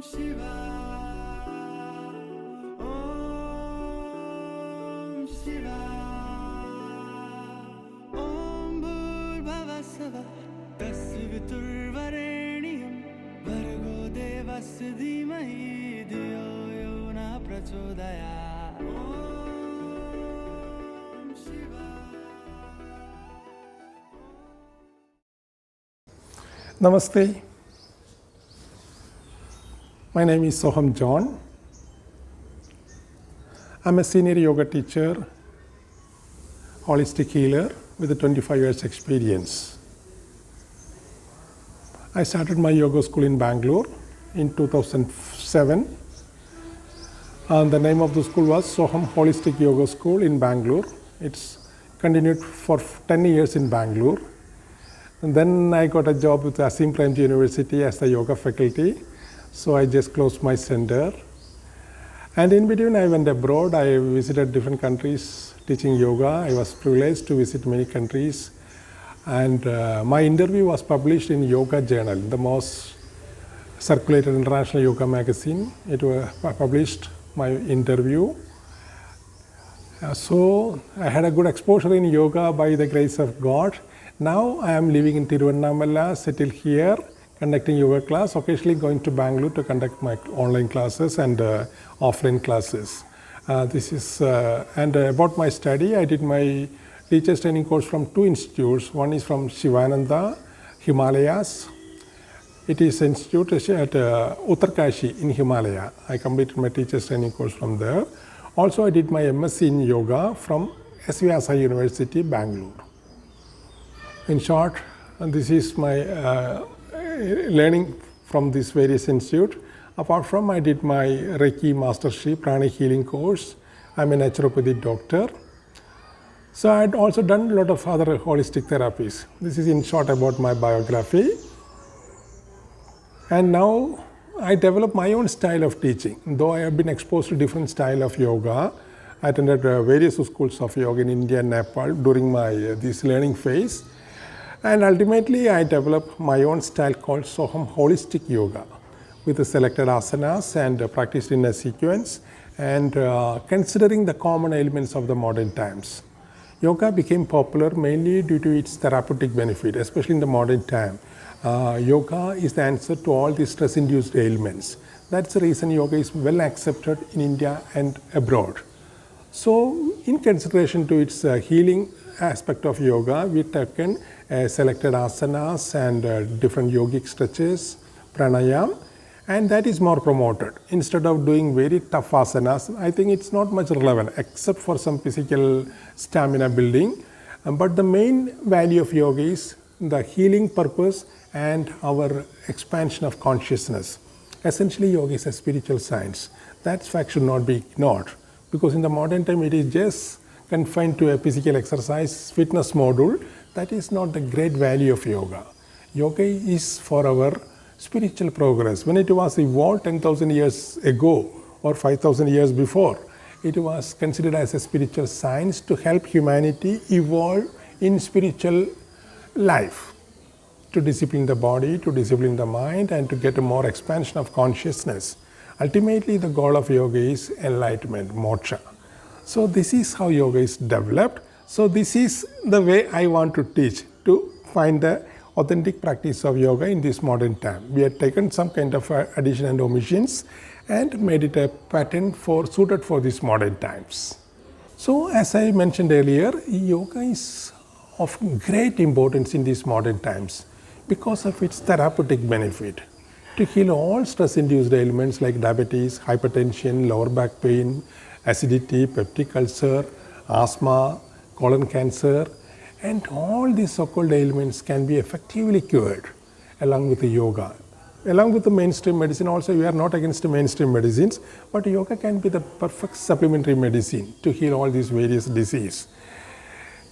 Shiva, Om Shiva, Om Bhurvavasava, Tasviturvareniyam, Bhargo Devasya Dhimahi, Dhiyo Yona Prachodayat. Om Shiva. Namaste. My name is Soham John. I'm a senior yoga teacher, holistic healer with 25 years experience. I started my yoga school in Bangalore in 2007. And the name of the school was Soham Holistic Yoga School in Bangalore. It's continued for 10 years in Bangalore. And then I got a job with Asim Premji University as the yoga faculty. So I just closed my center. And in between I went abroad. I visited different countries teaching yoga. I was privileged to visit many countries. And my interview was published in Yoga Journal, the most circulated international yoga magazine. It was published my interview. So I had a good exposure in yoga by the grace of God. Now I am living in Tiruvannamala, settled here, conducting yoga class, occasionally going to Bangalore to conduct my online classes and offline classes. About my study, I did my teacher's training course from two institutes. One is from Shivananda, Himalayas. It is an institute at Uttarkashi in Himalaya. I completed my teacher's training course from there. Also, I did my MSc in yoga from SVSI University, Bangalore. In short, this is my learning from this various institute. Apart from, I did my Reiki Mastership Prana Healing course. I'm a naturopathic doctor. So I had also done a lot of other holistic therapies. This is in short about my biography. And now I developed my own style of teaching. Though I have been exposed to different style of yoga, I attended various schools of yoga in India and Nepal during my this learning phase. And ultimately, I developed my own style called Soham Holistic Yoga with the selected asanas and practiced in a sequence and considering the common elements of the modern times. Yoga became popular mainly due to its therapeutic benefit, especially in the modern time. Yoga is the answer to all these stress-induced ailments. That's the reason yoga is well accepted in India and abroad. So, in consideration to its healing aspect of yoga, we taken selected asanas and different yogic stretches, pranayama, and that is more promoted. Instead of doing very tough asanas, I think it's not much relevant except for some physical stamina building. But the main value of yoga is the healing purpose and our expansion of consciousness. Essentially, yoga is a spiritual science. That fact should not be ignored because in the modern time it is just confined to a physical exercise fitness module. That is not the great value of yoga. Yoga is for our spiritual progress. When it was evolved 10,000 years ago or 5,000 years before, it was considered as a spiritual science to help humanity evolve in spiritual life, to discipline the body, to discipline the mind, and to get a more expansion of consciousness. Ultimately, the goal of yoga is enlightenment, moksha. So this is how yoga is developed. So this is the way I want to teach, to find the authentic practice of yoga in this modern time. We have taken some kind of addition and omissions and made it a pattern suited for these modern times. So as I mentioned earlier, yoga is of great importance in these modern times because of its therapeutic benefit to heal all stress-induced ailments like diabetes, hypertension, lower back pain, acidity, peptic ulcer, asthma, colon cancer, and all these so-called ailments can be effectively cured along with the yoga. Along with the mainstream medicine also, we are not against the mainstream medicines, but yoga can be the perfect supplementary medicine to heal all these various diseases.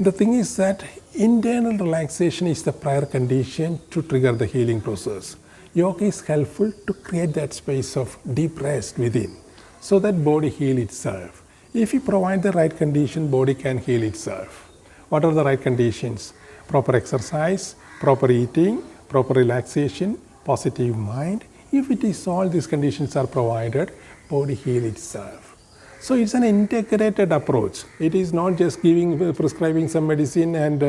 The thing is that internal relaxation is the prior condition to trigger the healing process. Yoga is helpful to create that space of deep rest within, so that body heal itself. If you provide the right condition, body can heal itself. What are the right conditions? Proper exercise, proper eating, proper relaxation, positive mind, if it is all these conditions are provided, body heal itself. So it's an integrated approach. It is not just prescribing some medicine and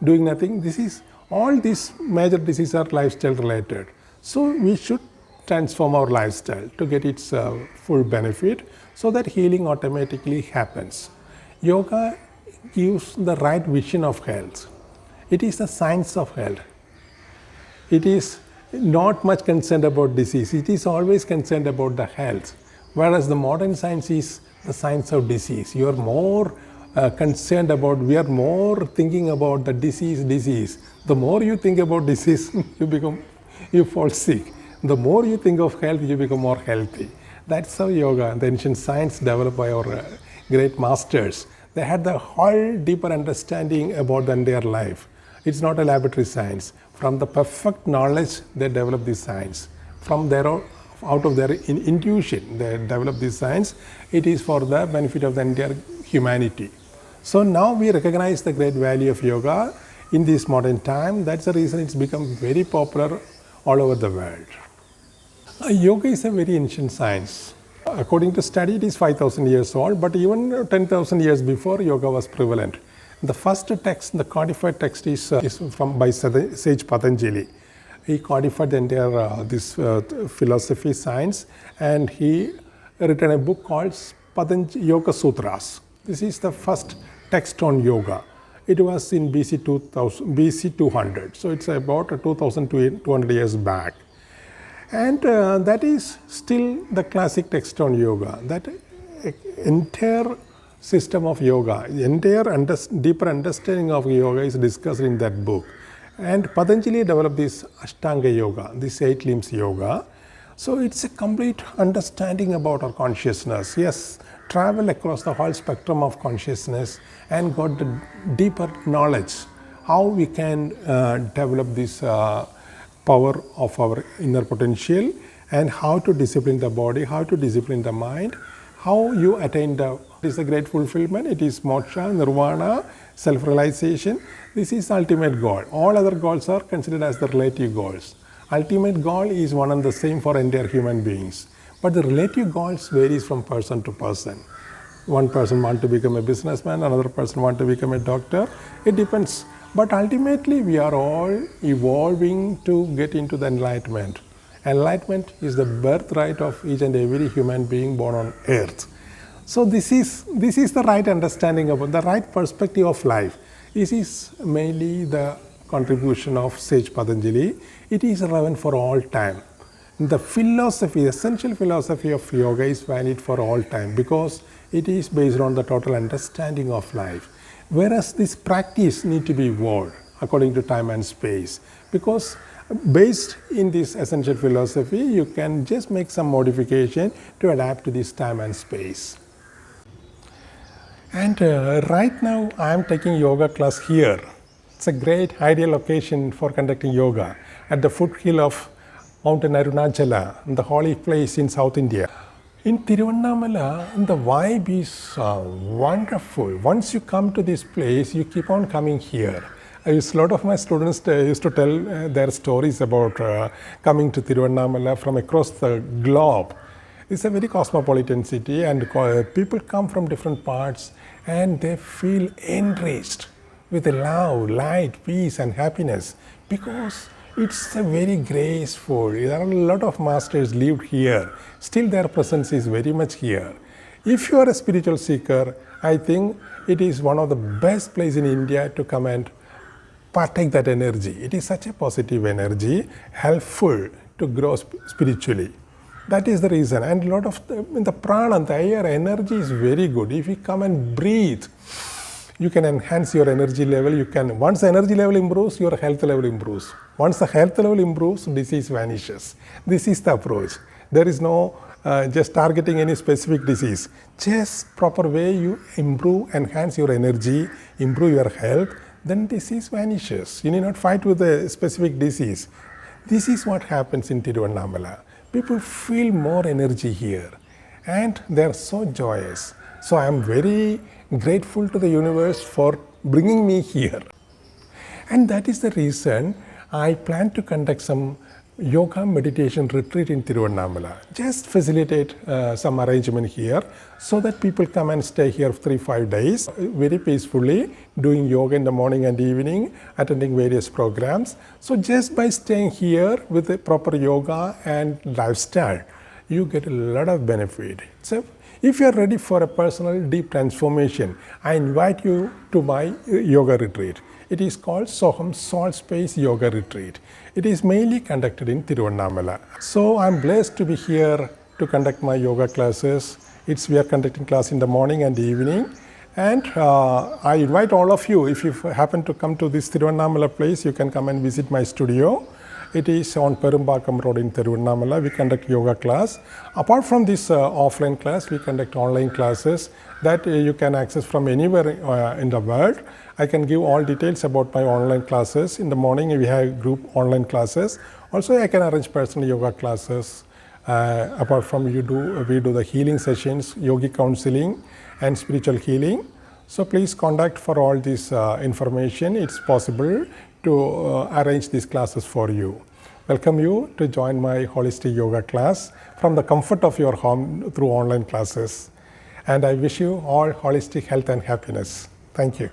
doing nothing. This is all these major diseases are lifestyle related. So we should transform our lifestyle to get its full benefit, so that healing automatically happens. Yoga gives the right vision of health. It is the science of health. It is not much concerned about disease. It is always concerned about the health. Whereas the modern science is the science of disease. You are more concerned about, we are more thinking about the disease. The more you think about disease, you fall sick. The more you think of health, you become more healthy. That's how yoga, the ancient science developed by our great masters. They had the whole deeper understanding about the entire life. It's not a laboratory science. From the perfect knowledge, they develop this science. From their own, out of their intuition, they develop this science. It is for the benefit of the entire humanity. So now we recognize the great value of yoga in this modern time. That's the reason it's become very popular all over the world. Yoga is a very ancient science. According to study, it is 5,000 years old, but even 10,000 years before, yoga was prevalent. The first text, the codified text, is by sage Patanjali. He codified the entire philosophy, science, and he written a book called Patanjali Yoga Sutras. This is the first text on yoga. It was in BC 200, so it's about 2,200 years back. And that is still the classic text on yoga. That entire system of yoga, entire deeper understanding of yoga is discussed in that book. And Patanjali developed this Ashtanga yoga, this 8 limbs yoga. So it's a complete understanding about our consciousness. Yes, travel across the whole spectrum of consciousness and got the deeper knowledge how we can develop this power of our inner potential, and how to discipline the body, how to discipline the mind, how you attain it is a great fulfillment. It is moksha, nirvana, self-realization. This is ultimate goal. All other goals are considered as the relative goals. Ultimate goal is one and the same for entire human beings. But the relative goals varies from person to person. One person wants to become a businessman, another person wants to become a doctor. It depends. But ultimately, we are all evolving to get into the enlightenment. Enlightenment is the birthright of each and every human being born on earth. So this is the right understanding about the right perspective of life. This is mainly the contribution of sage Patanjali. It is relevant for all time. The philosophy, essential philosophy of yoga is valid for all time because it is based on the total understanding of life. Whereas this practice need to be evolved according to time and space, because based in this essential philosophy, you can just make some modification to adapt to this time and space. And right now I am taking yoga class here. It's a great ideal location for conducting yoga at the foothill of Mountain Arunachala, the holy place in South India. In Tiruvannamala, the vibe is wonderful. Once you come to this place, you keep on coming here. A lot of my students used to tell their stories about coming to Tiruvannamala from across the globe. It's a very cosmopolitan city, and people come from different parts and they feel enriched with love, light, peace and happiness, because it's a very graceful. There are a lot of masters lived here. Still their presence is very much here. If you are a spiritual seeker, I think it is one of the best places in India to come and partake that energy. It is such a positive energy, helpful to grow spiritually. That is the reason. And a lot of the prana, the air energy is very good. If you come and breathe, you can enhance your energy level. Once the energy level improves, your health level improves. Once the health level improves, disease vanishes. This is the approach. There is no just targeting any specific disease. Just proper way you improve, enhance your energy, improve your health, then disease vanishes. You need not fight with a specific disease. This is what happens in Tiruvannamala. People feel more energy here and they are so joyous. So I am very grateful to the universe for bringing me here. And that is the reason I plan to conduct some yoga meditation retreat in Tiruvannamala. Just facilitate some arrangement here so that people come and stay here 3-5 days very peacefully, doing yoga in the morning and evening, attending various programs. So just by staying here with the proper yoga and lifestyle, you get a lot of benefit. So if you are ready for a personal deep transformation, I invite you to my yoga retreat. It is called Soham Soul Space Yoga Retreat. It is mainly conducted in Tiruvannamala. So I'm blessed to be here to conduct my yoga classes. We are conducting class in the morning and evening. And I invite all of you, if you happen to come to this Tiruvannamala place, you can come and visit my studio. It is on Perumbakam Road in Tiruvannamala. We conduct yoga class. Apart from this offline class, we conduct online classes that you can access from anywhere in the world. I can give all details about my online classes. In the morning, we have group online classes. Also, I can arrange personal yoga classes. Apart from we do the healing sessions, yogi counseling, and spiritual healing. So please contact for all this information. It's possible to arrange these classes for you. Welcome you to join my holistic yoga class from the comfort of your home through online classes. And I wish you all holistic health and happiness. Thank you.